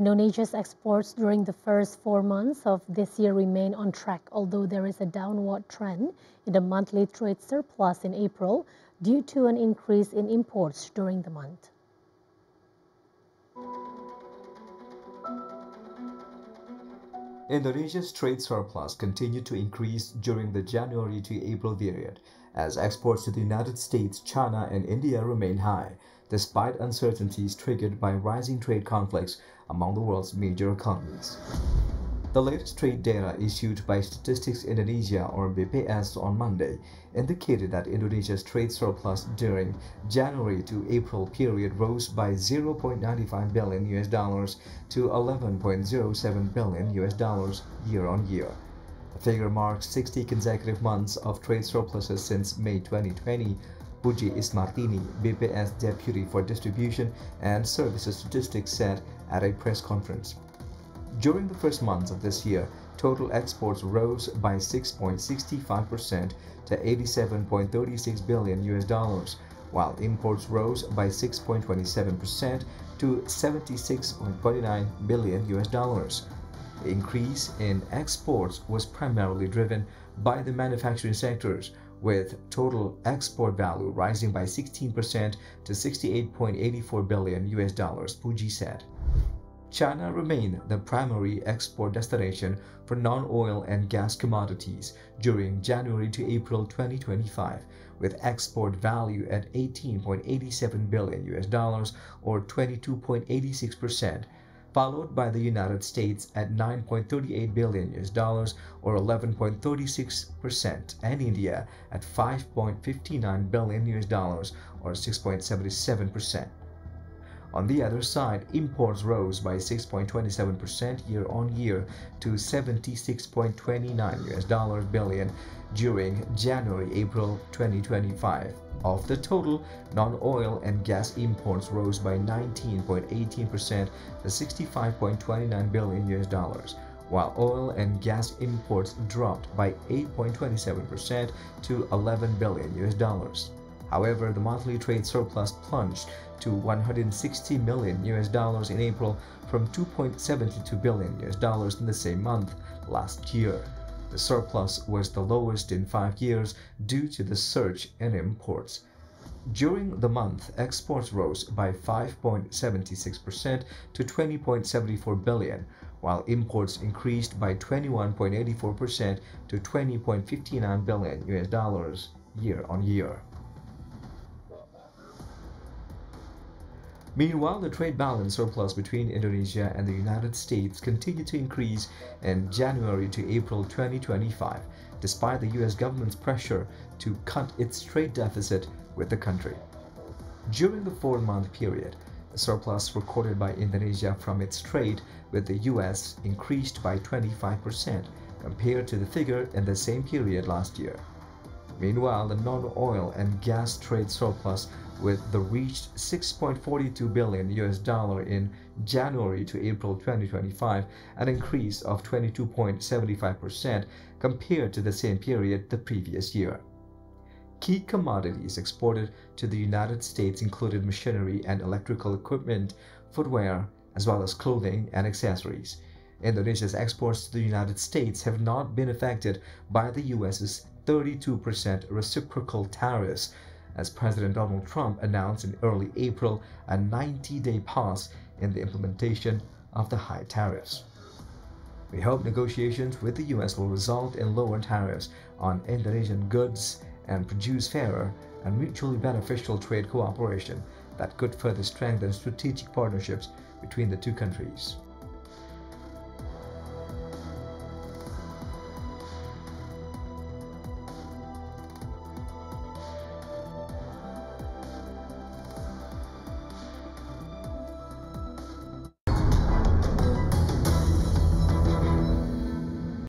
Indonesia's exports during the first 4 months of this year remain on track, although there is a downward trend in the monthly trade surplus in April due to an increase in imports during the month. Indonesia's trade surplus continued to increase during the January to April period, as exports to the United States, China, and India remain high, despite uncertainties triggered by rising trade conflicts among the world's major economies. The latest trade data issued by Statistics Indonesia or BPS on Monday indicated that Indonesia's trade surplus during January to April period rose by 0.95 billion US dollars to 11.07 billion US dollars year on year. The figure marks 60 consecutive months of trade surpluses since May 2020. Puji Ismartini, BPS Deputy for Distribution and Services Statistics, said at a press conference. During the first months of this year, total exports rose by 6.65% to 87.36 billion US dollars, while imports rose by 6.27% to 76.29 billion US dollars. The increase in exports was primarily driven by the manufacturing sectors, with total export value rising by 16% to 68.84 billion US dollars, Puji said. China remained the primary export destination for non-oil and gas commodities during January to April 2025, with export value at 18.87 billion US dollars or 22.86%, followed by the United States at 9.38 billion US dollars or 11.36%, and India at 5.59 billion US dollars or 6.77%. On the other side, imports rose by 6.27% year on year to 76.29 US dollar billion during January-April 2025. Of the total, non-oil and gas imports rose by 19.18% to 65.29 billion US dollars, while oil and gas imports dropped by 8.27% to 11 billion US dollars. However, the monthly trade surplus plunged to 160 million US dollars in April from 2.72 billion US dollars in the same month last year. The surplus was the lowest in 5 years due to the surge in imports. During the month, exports rose by 5.76% to 20.74 billion, while imports increased by 21.84% to 20.59 billion US dollars year on year. Meanwhile, the trade balance surplus between Indonesia and the United States continued to increase in January to April 2025, despite the US government's pressure to cut its trade deficit with the country. During the 4-month period, the surplus recorded by Indonesia from its trade with the US increased by 25% compared to the figure in the same period last year. Meanwhile, the non-oil and gas trade surplus with the reached 6.42 billion US dollar in January to April 2025, an increase of 22.75% compared to the same period the previous year. Key commodities exported to the United States included machinery and electrical equipment, footwear, as well as clothing and accessories. Indonesia's exports to the United States have not been affected by the US's 32% reciprocal tariffs, as President Donald Trump announced in early April a 90-day pause in the implementation of the high tariffs. We hope negotiations with the US will result in lower tariffs on Indonesian goods and produce fairer and mutually beneficial trade cooperation that could further strengthen strategic partnerships between the two countries.